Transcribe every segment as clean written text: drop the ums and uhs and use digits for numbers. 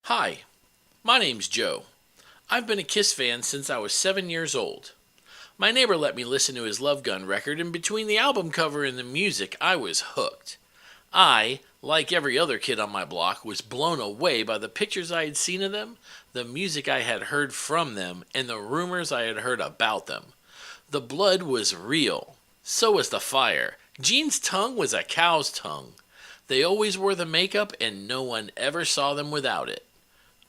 Hi, my name's Joe. I've been a Kiss fan since I was 7 years old. My neighbor let me listen to his Love Gun record, and between the album cover and the music, I was hooked. I, like every other kid on my block, was blown away by the pictures I had seen of them, the music I had heard from them, and the rumors I had heard about them. The blood was real. So was the fire. Gene's tongue was a cow's tongue. They always wore the makeup, and no one ever saw them without it.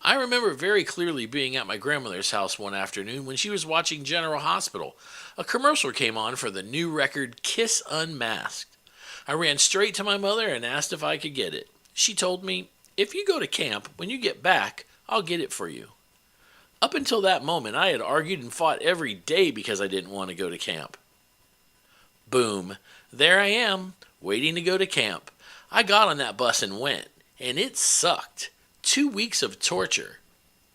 I remember very clearly being at my grandmother's house one afternoon when she was watching General Hospital. A commercial came on for the new record Kiss Unmasked. I ran straight to my mother and asked if I could get it. She told me, "If you go to camp, when you get back, I'll get it for you." Up until that moment, I had argued and fought every day because I didn't want to go to camp. Boom. There I am, waiting to go to camp. I got on that bus and went, and it sucked. 2 weeks of torture.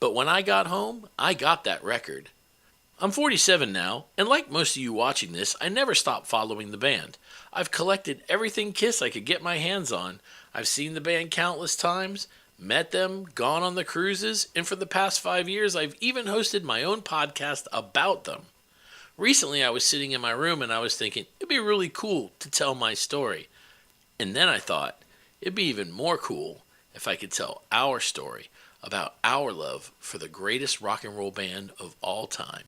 But when I got home, I got that record. I'm 47 now, and like most of you watching this, I never stopped following the band. I've collected everything Kiss I could get my hands on. I've seen the band countless times, met them, gone on the cruises, and for the past 5 years, I've even hosted my own podcast about them. Recently, I was sitting in my room and I was thinking, it'd be really cool to tell my story. And then I thought, it'd be even more cool if I could tell our story about our love for the greatest rock and roll band of all time.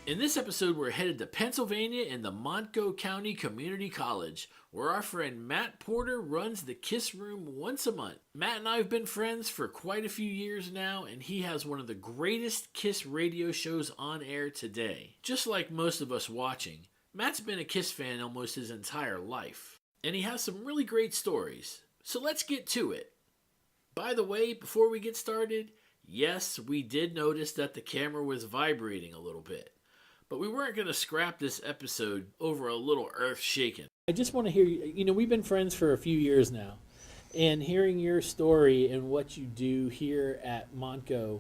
In this episode, we're headed to Pennsylvania and the Montco Community College, where our friend Matt Porter runs the Kiss Room once a month. Matt and I have been friends for quite a few years now, and he has one of the greatest Kiss radio shows on air today. Just like most of us watching, Matt's been a Kiss fan almost his entire life, and he has some really great stories. So let's get to it. By the way, before we get started, yes, we did notice that the camera was vibrating a little bit. But we weren't going to scrap this episode over a little earth shaking. I just want to hear you. We've been friends for a few years now. And hearing your story and what you do here at Montco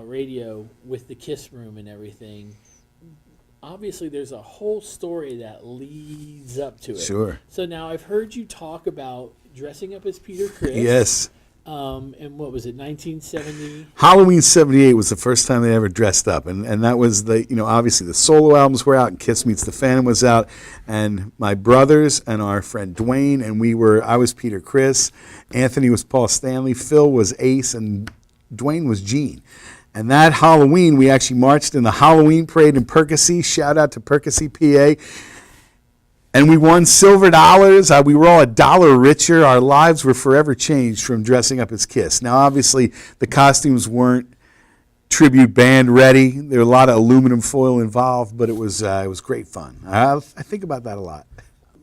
Radio with the Kiss Room and everything, obviously there's a whole story that leads up to it. Sure. So now I've heard you talk about dressing up as Peter Criss. Yes. And what was it, 1970? Halloween 78 was the first time they ever dressed up. And that was obviously the solo albums were out and Kiss Meets the Phantom was out. And my brothers and our friend Dwayne, and I was Peter Criss, Anthony was Paul Stanley, Phil was Ace, and Dwayne was Gene. And that Halloween, we actually marched in the Halloween parade in Percy. Shout out to Percy, PA. And we won silver dollars. We were all $1 richer. Our lives were forever changed from dressing up as Kiss. Now, obviously, the costumes weren't tribute band ready. There were a lot of aluminum foil involved, but it was great fun. I think about that a lot.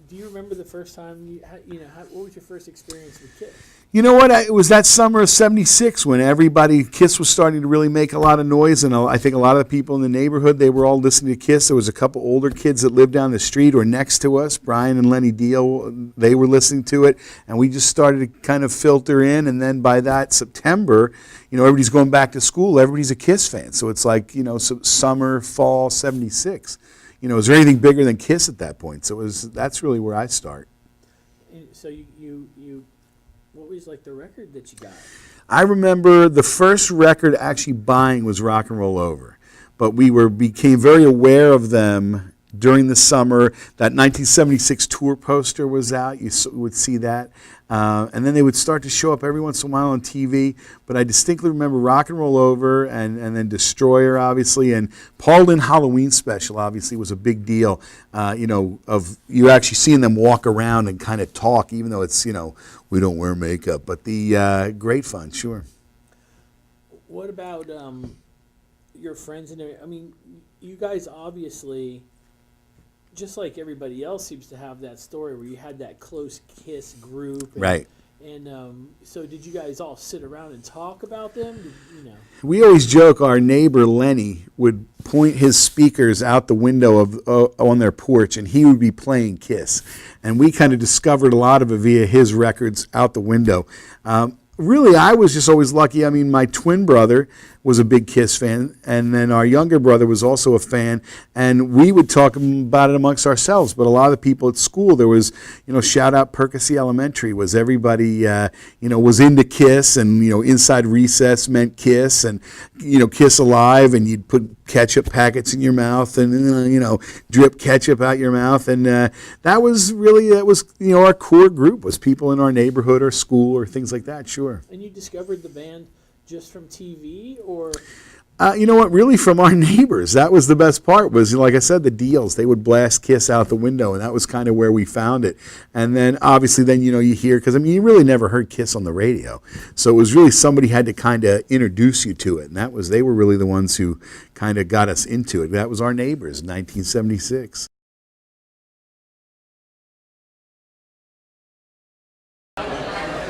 Do you remember the first time what was your first experience with Kiss? You know what? It was that summer of '76 when Kiss was starting to really make a lot of noise, and I think a lot of the people in the neighborhood, they were all listening to Kiss. There was a couple older kids that lived down the street or next to us, Brian and Lenny Deal, they were listening to it, and we just started to kind of filter in, and then by that September, everybody's going back to school, everybody's a Kiss fan, so it's like, summer, fall, '76. Is there anything bigger than Kiss at that point? So that's really where I start. So you what was like the record that you got? I remember the first record actually buying was Rock and Roll Over, but we became very aware of them during the summer. That 1976 tour poster was out. You would see that. And then they would start to show up every once in a while on TV. But I distinctly remember Rock and Roll Over and then Destroyer, obviously. And Paul Lynde Halloween Special, obviously, was a big deal, of you actually seeing them walk around and kind of talk, even though it's, we don't wear makeup. But the great fun, sure. What about your friends? You guys obviously just like everybody else seems to have that story where you had that close Kiss group. Right. And so did you guys all sit around and talk about them? We always joke our neighbor Lenny would point his speakers out the window of on their porch, and he would be playing Kiss. And we kind of discovered a lot of it via his records out the window. Really, I was just always lucky. I mean, my twin brother was a big Kiss fan, and then our younger brother was also a fan, and we would talk about it amongst ourselves. But a lot of the people at school, there was, shout out Percy Elementary, was everybody, was into Kiss, and, inside recess meant Kiss, and, Kiss Alive, and you'd put ketchup packets in your mouth and, drip ketchup out your mouth. And that was our core group was people in our neighborhood or school or things like that, sure. And you discovered the band just from TV, or? You know what? Really, from our neighbors. That was the best part. Was, like I said, the deals. They would blast Kiss out the window, and that was kind of where we found it. And then, obviously, you hear, because you really never heard Kiss on the radio, so it was really somebody had to kind of introduce you to it, and they were really the ones who kind of got us into it. That was our neighbors in 1976.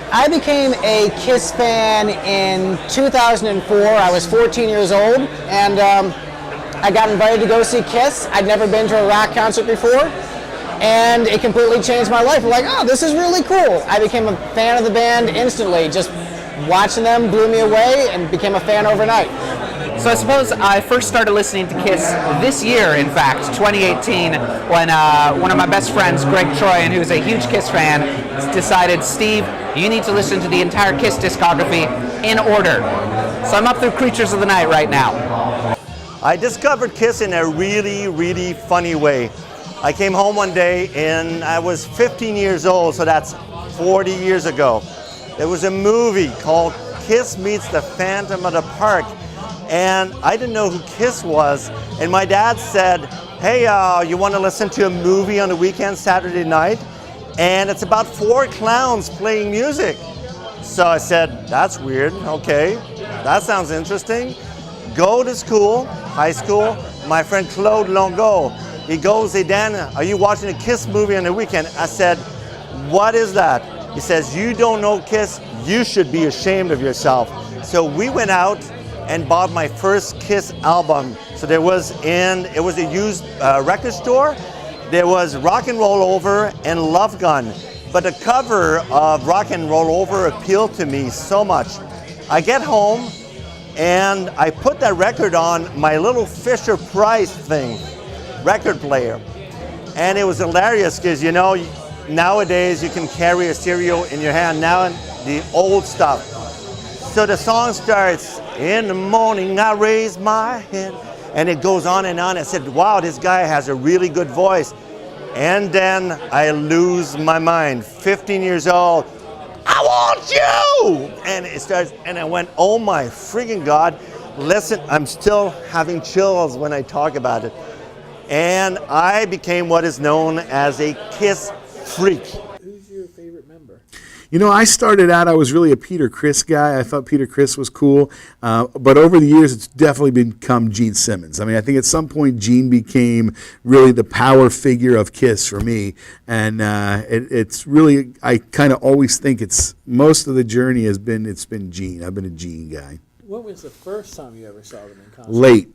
I became a Kiss fan in 2004. I was 14 years old, and I got invited to go see Kiss. I'd never been to a rock concert before, and it completely changed my life. I'm like, oh, this is really cool. I became a fan of the band instantly. Just watching them blew me away and became a fan overnight. So I suppose I first started listening to Kiss this year, in fact, 2018, when one of my best friends, Greg Troyan, who's a huge Kiss fan, decided, Steve, you need to listen to the entire Kiss discography in order. So I'm up through Creatures of the Night right now. I discovered Kiss in a really, really funny way. I came home one day and I was 15 years old, so that's 40 years ago. There was a movie called Kiss Meets the Phantom of the Park. And I didn't know who Kiss was. And my dad said, hey, you want to listen to a movie on the weekend, Saturday night? And it's about 4 clowns playing music. So I said, that's weird. Okay, that sounds interesting. Go to school, high school. My friend Claude Longo, he goes, hey, Dan, are you watching a Kiss movie on the weekend? I said, what is that? He says, you don't know Kiss? You should be ashamed of yourself. So we went out and bought my first Kiss album. So it was a used record store. There was Rock and Roll Over and Love Gun. But the cover of Rock and Roll Over appealed to me so much. I get home and I put that record on my little Fisher Price thing, record player. And it was hilarious because, nowadays you can carry a stereo in your hand, now the old stuff. So the song starts, in the morning I raise my head, and it goes on and on. I said, wow, this guy has a really good voice. And then I lose my mind, 15 years old, I want you! And it starts, and I went, oh my freaking God, listen, I'm still having chills when I talk about it. And I became what is known as a Kiss freak. Who's your favorite member? I started out, I was really a Peter Criss guy. I thought Peter Criss was cool. But over the years, it's definitely become Gene Simmons. I mean, I think at some point, Gene became really the power figure of Kiss for me. And it's really, I kind of always think most of the journey it's been Gene. I've been a Gene guy. When was the first time you ever saw them in concert? Late.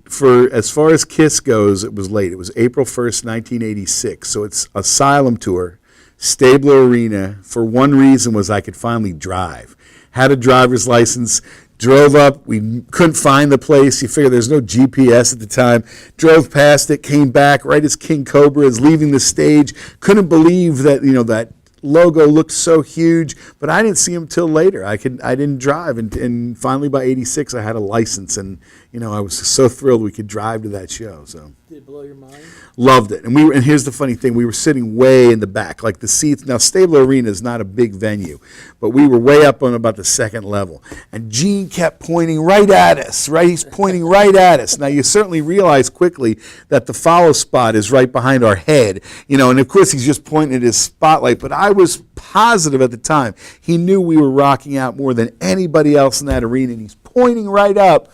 As far as Kiss goes, it was late. It was April 1st, 1986. So it's Asylum Tour. Stabler Arena, for one reason, was I could finally drive. Had a driver's license, drove up, we couldn't find the place. You figure there's no GPS at the time. Drove past it, came back right as King Cobra is leaving the stage. Couldn't believe that, that logo looked so huge, but I didn't see him till later. I didn't drive, and finally by 86 I had a license, and I was so thrilled we could drive to that show. So did it blow your mind? Loved it. And here's the funny thing, we were sitting way in the back, like the seats. Now Stabler Arena is not a big venue, but we were way up on about the second level, and Gene kept pointing right at us, right? He's pointing right at us. Now you certainly realize quickly that the follow spot is right behind our head, and of course he's just pointing at his spotlight, but I was positive at the time he knew we were rocking out more than anybody else in that arena, and he's pointing right up.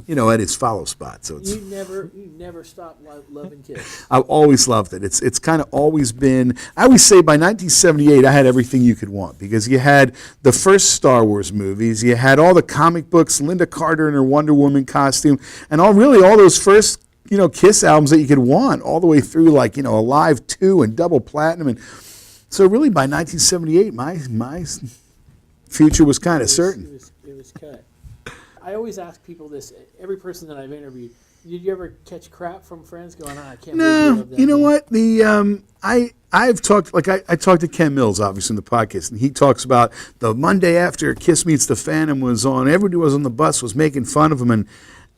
at his follow spot. So it's, You never stop loving Kiss. I've always loved it. It's kind of always been, I always say by 1978 I had everything you could want, because you had the first Star Wars movies, you had all the comic books, Linda Carter in her Wonder Woman costume, and all those first Kiss albums that you could want, all the way through like Alive 2 and Double Platinum. And so really by 1978 my future was kind of certain. It was cut. I always ask people this. Every person that I've interviewed, did you ever catch crap from friends going, I can't believe you love that you know band." what? I've talked, like I talked to Ken Mills, obviously, in the podcast, and he talks about the Monday after Kiss Meets the Phantom was on, everybody was on the bus, was making fun of him, and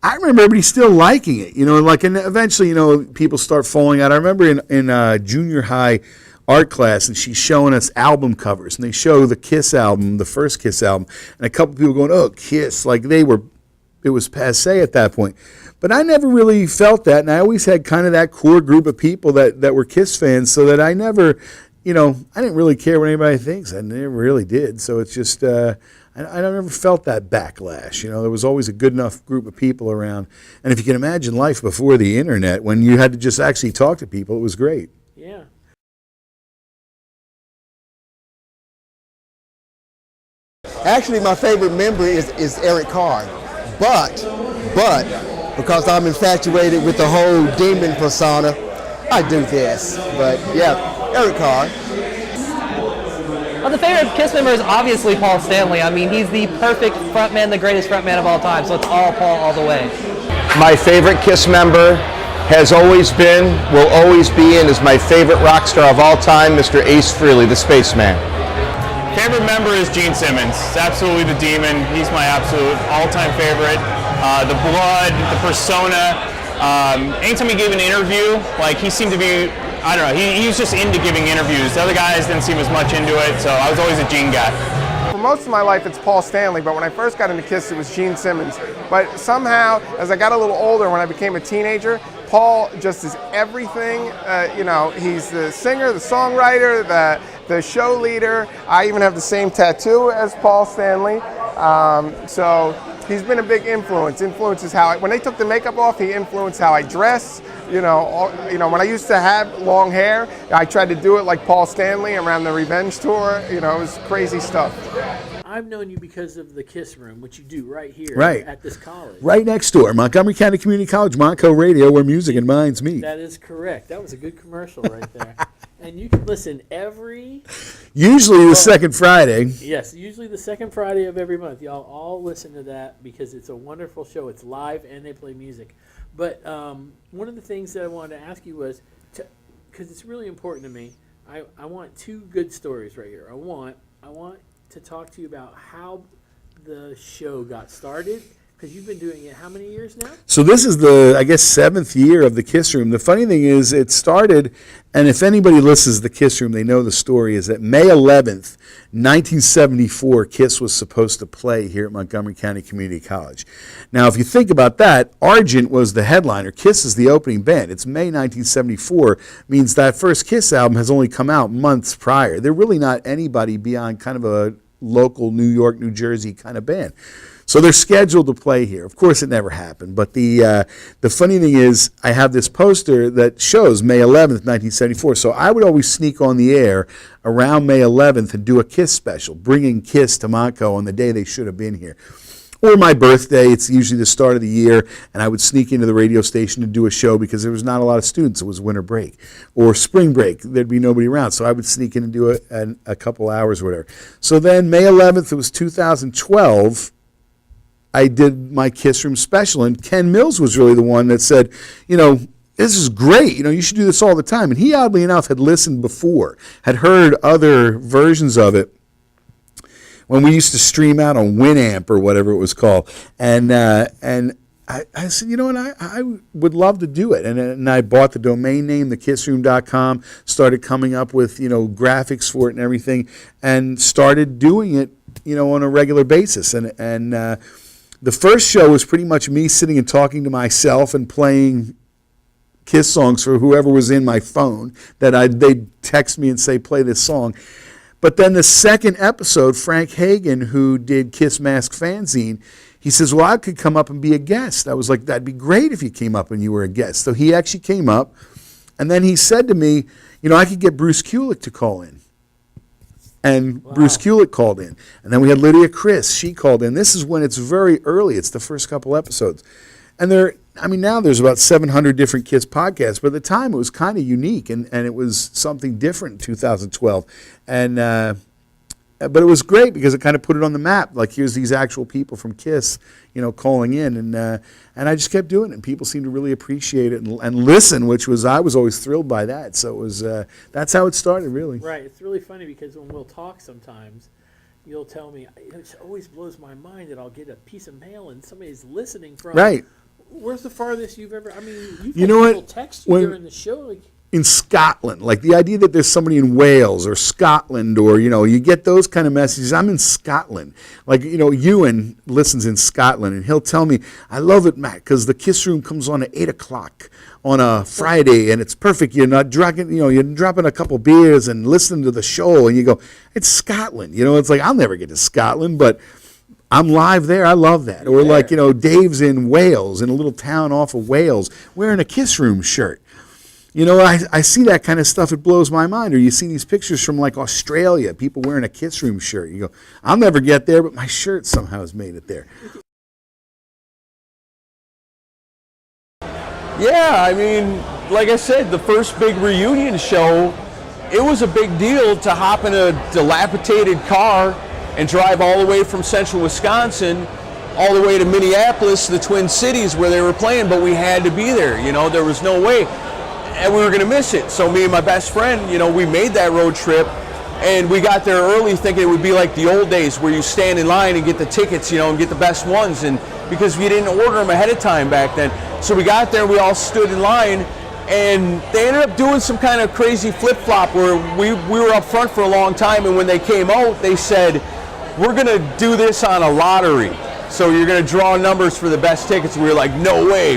I remember everybody still liking it, and eventually, people start falling out. I remember in junior high art class, and she's showing us album covers, and they show the Kiss album, the first Kiss album, and a couple people going, "Oh, Kiss!" Like it was passé at that point. But I never really felt that, and I always had kind of that core group of people that were Kiss fans, so that I never, I didn't really care what anybody thinks. I never really did. So it's just, I never felt that backlash. There was always a good enough group of people around, and if you can imagine life before the internet, when you had to just actually talk to people, it was great. Yeah. Actually, my favorite member is Eric Carr, but because I'm infatuated with the whole demon persona, I do this. But yeah, Eric Carr. Well, the favorite Kiss member is obviously Paul Stanley. I mean, he's the perfect frontman, the greatest frontman of all time, so it's all Paul all the way. My favorite Kiss member has always been, will always be, and is my favorite rock star of all time, Mr. Ace Frehley, the Spaceman. Favorite member is Gene Simmons. It's absolutely the demon. He's my absolute all-time favorite. The blood, the persona. Anytime he gave an interview, like he seemed to be, I don't know, he was just into giving interviews. The other guys didn't seem as much into it, so I was always a Gene guy. For most of my life, it's Paul Stanley, but when I first got into Kiss, it was Gene Simmons. But somehow, as I got a little older, when I became a teenager, Paul just is everything. He's the singer, the songwriter, the show leader. I even have the same tattoo as Paul Stanley. So he's been a big influence. Influences how when they took the makeup off, he influenced how I dress. When I used to have long hair, I tried to do it like Paul Stanley around the Revenge tour. It was crazy stuff. I've known you because of the Kiss Room, which you do right here at this college. Right next door, Montgomery County Community College, Montco Radio, where music and minds meet. That is correct. That was a good commercial right there. And you can listen usually the second Friday. Yes, usually the second Friday of every month. Y'all all listen to that because it's a wonderful show. It's live and they play music. But one of the things that I wanted to ask you was, because it's really important to me, I want two good stories right here. I want to talk to you about how the show got started, because you've been doing it how many years now? So this is the, I guess, 7th year of the Kiss Room. The funny thing is it started, and if anybody listens to the Kiss Room, they know the story, is that May 11th, 1974, Kiss was supposed to play here at Montgomery County Community College. Now, if you think about that, Argent was the headliner. Kiss is the opening band. It's May 1974, means that first Kiss album has only come out months prior. They're really not anybody beyond kind of a local New York, New Jersey kind of band. So they're scheduled to play here. Of course, it never happened. But the funny thing is, I have this poster that shows May 11th, 1974. So I would always sneak on the air around May 11th and do a Kiss special, bringing Kiss to Montco on the day they should have been here. Or my birthday, it's usually the start of the year, and I would sneak into the radio station to do a show because there was not a lot of students. It was winter break. Or spring break, there'd be nobody around. So I would sneak in and do a couple hours or whatever. So then May 11th, it was 2012, I did my Kiss Room special, and Ken Mills was really the one that said, this is great, you should do this all the time. And he, oddly enough, had listened before, had heard other versions of it when we used to stream out on Winamp or whatever it was called. And I said, I would love to do it. And I bought the domain name, thekissroom.com, started coming up with, graphics for it and everything, and started doing it, on a regular basis. And the first show was pretty much me sitting and talking to myself and playing Kiss songs for whoever was in my phone that they'd text me and say, play this song. But then the second episode, Frank Hagen, who did Kiss Mask Fanzine, he says, well, I could come up and be a guest. I was like, that'd be great if you came up and you were a guest. So he actually came up, and then he said to me, I could get Bruce Kulick to call in. And Bruce Kulick called in. And then we had Lydia Chris. She called in. This is when it's very early. It's the first couple episodes. And now there's about 700 different Kiss podcasts, but at the time it was kind of unique, and it was something different in 2012. But it was great because it kind of put it on the map. Like, here's these actual people from Kiss, calling in, and I just kept doing it. And people seemed to really appreciate it and listen, I was always thrilled by that. So it was that's how it started, really. Right. It's really funny because when we'll talk sometimes, you'll tell me, it always blows my mind that I'll get a piece of mail and somebody's listening from. Right. Where's the farthest you've ever? I mean, you've You had know people what? text you during the show. Like, in Scotland, like the idea that there's somebody in Wales or Scotland, or you get those kind of messages. I'm in Scotland, like Ewan listens in Scotland, and he'll tell me, I love it, Matt, because the Kiss Room comes on at 8:00 on a Friday, and it's perfect. You're not drinking, you're dropping a couple beers and listening to the show, and you go, it's Scotland. It's like, I'll never get to Scotland, but I'm live there. I love that. Or like, Dave's in Wales, in a little town off of Wales, wearing a Kiss Room shirt. I see that kind of stuff. It blows my mind. Or you see these pictures from like Australia, people wearing a Kiss Room shirt. You go, I'll never get there, but my shirt somehow has made it there. Yeah, I mean, like I said, the first big reunion show, it was a big deal to hop in a dilapidated car and drive all the way from central Wisconsin all the way to Minneapolis, the Twin Cities where they were playing, but we had to be there. There was no way. And we were going to miss it. So me and my best friend, we made that road trip, and we got there early thinking it would be like the old days where you stand in line and get the tickets, and get the best ones, and because we didn't order them ahead of time back then. So we got there, we all stood in line, and they ended up doing some kind of crazy flip-flop where we were up front for a long time, and when they came out, they said, we're going to do this on a lottery. So you're going to draw numbers for the best tickets. We were like, no way.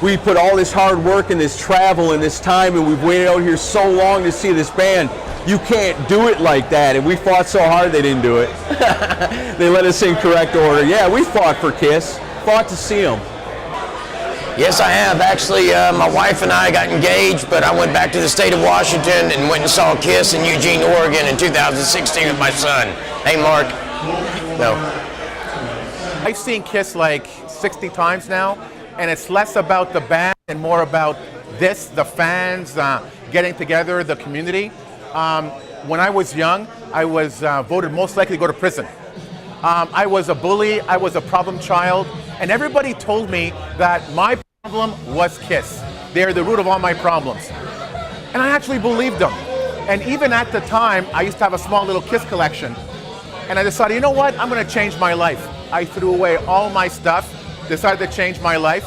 We put all this hard work and this travel and this time, and we've waited out here so long to see this band. You can't do it like that. And we fought so hard they didn't do it. They let us in correct order. Yeah, we fought for Kiss. Fought to see them. Yes, I have. Actually, my wife and I got engaged, but I went back to the state of Washington and went and saw Kiss in Eugene, Oregon in 2016 with my son. Hey, Mark. No. I've seen Kiss like 60 times now, and it's less about the band and more about the fans, getting together, the community. When I was young, I was voted most likely to go to prison. I was a bully, I was a problem child, and everybody told me that my problem was Kiss. They're the root of all my problems. And I actually believed them. And even at the time, I used to have a small little Kiss collection. And I decided, you know what, I'm gonna change my life. I threw away all my stuff, decided to change my life,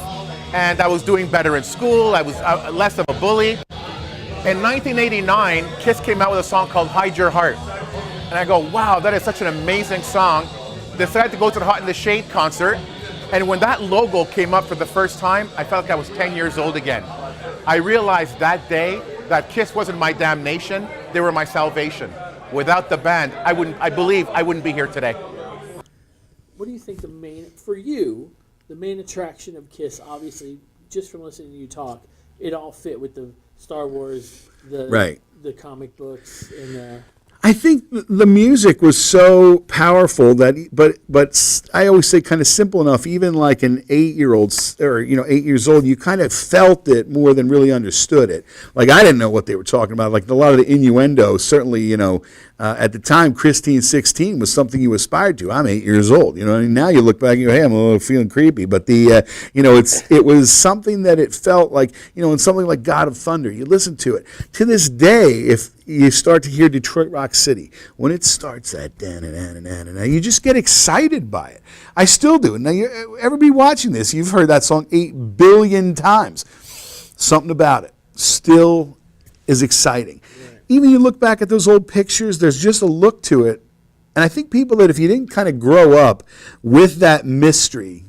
and I was doing better in school, I was less of a bully. In 1989, Kiss came out with a song called Hide Your Heart. And I go, wow, that is such an amazing song. Decided to go to the Hot in the Shade concert, and when that logo came up for the first time, I felt like I was 10 years old again. I realized that day that Kiss wasn't my damnation, they were my salvation. Without the band, I believe I wouldn't be here today. what do you think for you, the main attraction of Kiss, obviously, just from listening to you talk, it all fit with the Star Wars, the comic books, and the... I think the music was so powerful that, but I always say kind of simple enough. Even like an 8-year-old or 8 years old, you kind of felt it more than really understood it. Like I didn't know what they were talking about. Like a lot of the innuendo, certainly, at the time, Christine 16 was something you aspired to. I'm 8 years old. And now you look back and you go, hey, I'm a little feeling creepy. But it was something that it felt like, in something like God of Thunder. You listen to it to this day. If you start to hear Detroit Rock City, when it starts that da-na-na-na-na-na, you just get excited by it. I still do. Now, everybody watching this, you've heard that song 8 billion times. Something about it still is exciting. Right. Even you look back at those old pictures, there's just a look to it. And I think people that if you didn't kind of grow up with that mystery,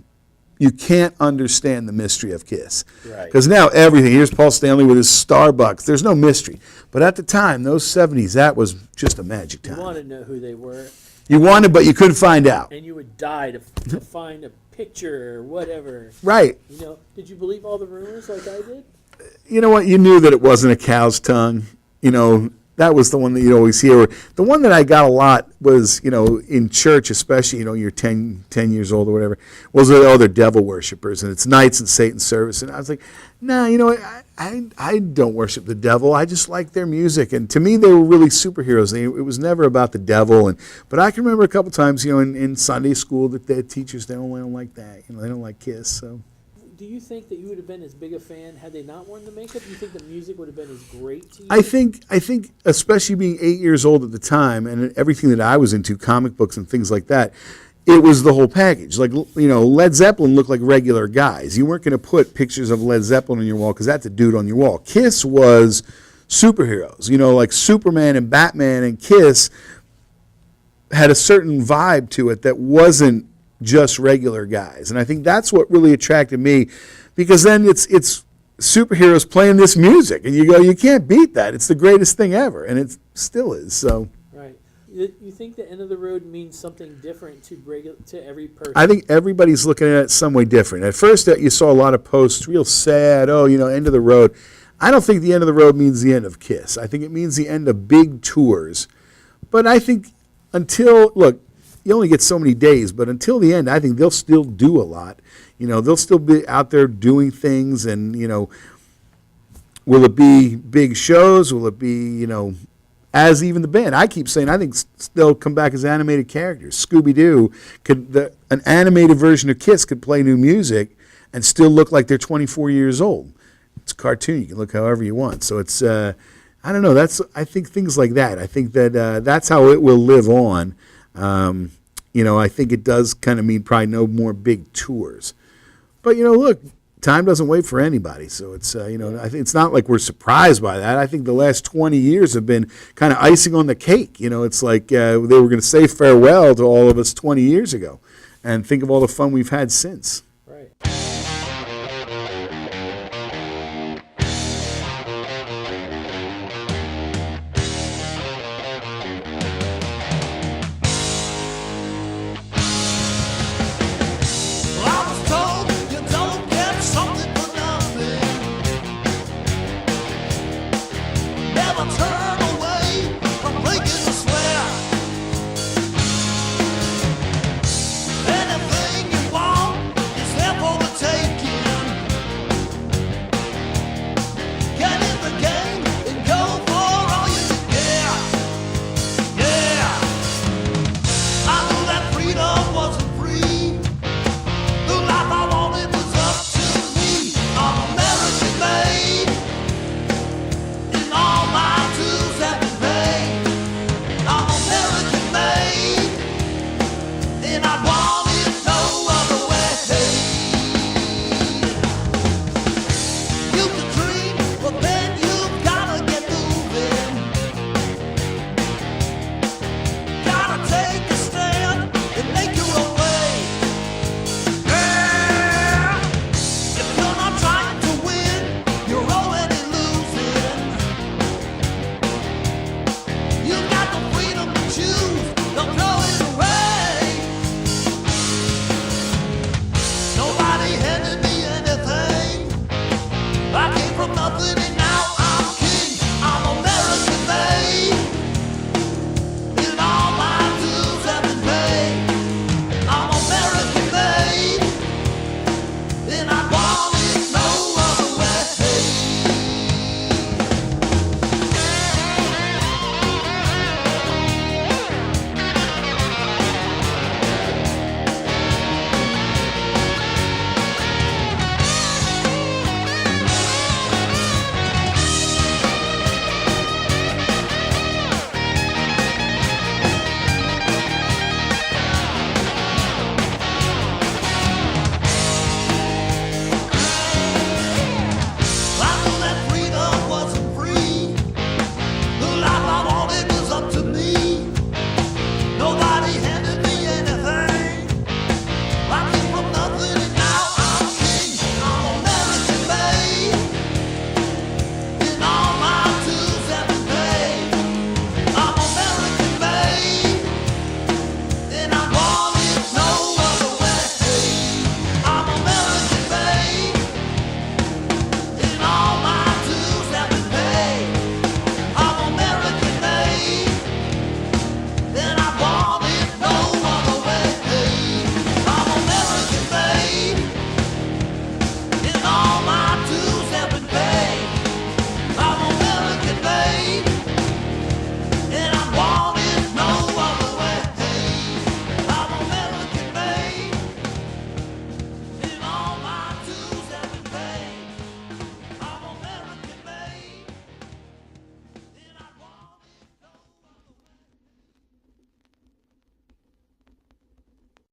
you can't understand the mystery of Kiss. Because now everything, here's Paul Stanley with his Starbucks. There's no mystery. But at the time, those 70s, that was just a magic time. You wanted to know who they were. You wanted, but you couldn't find out. And you would die to find a picture or whatever. Right. You know, did you believe all the rumors like I did? You know what? You knew that it wasn't a cow's tongue. You know, that was the one that you'd always hear. The one that I got a lot was, you know, in church, especially, you know, you're 10 years old or whatever, was, oh, they're devil worshippers, and it's nights and Satan's service. And I was like, nah, you know, I don't worship the devil. I just like their music. And to me, they were really superheroes. It was never about the devil. But I can remember a couple times, you know, in Sunday school that the teachers, they don't like that. You know, they don't like Kiss, so. Do you think that you would have been as big a fan had they not worn the makeup? Do you think the music would have been as great to you? I think, especially being 8 years old at the time, and everything that I was into, comic books and things like that, it was the whole package. Like, you know, Led Zeppelin looked like regular guys. You weren't going to put pictures of Led Zeppelin on your wall because that's a dude on your wall. Kiss was superheroes. You know, like Superman and Batman and Kiss had a certain vibe to it that wasn't just regular guys. And I think that's what really attracted me, because then it's superheroes playing this music, and you go, you can't beat that. It's the greatest thing ever, and it still is. So right. You think the end of the road means something different to every person? I think everybody's looking at it some way different. At first, you saw a lot of posts, real sad, oh, you know, end of the road. I don't think the end of the road means the end of Kiss. I think it means the end of big tours. But I think look, you only get so many days, but until the end, I think they'll still do a lot. You know, they'll still be out there doing things, and, you know, will it be big shows? Will it be, you know, as even the band? I keep saying I think they'll come back as animated characters. Scooby-Doo, an animated version of Kiss could play new music and still look like they're 24 years old. It's a cartoon. You can look however you want. So it's, I don't know. I think things like that. I think that that's how it will live on. You know, I think it does kind of mean probably no more big tours. But, you know, look, time doesn't wait for anybody. So it's, you know, I think it's not like we're surprised by that. I think the last 20 years have been kind of icing on the cake. You know, it's like they were going to say farewell to all of us 20 years ago. And think of all the fun we've had since.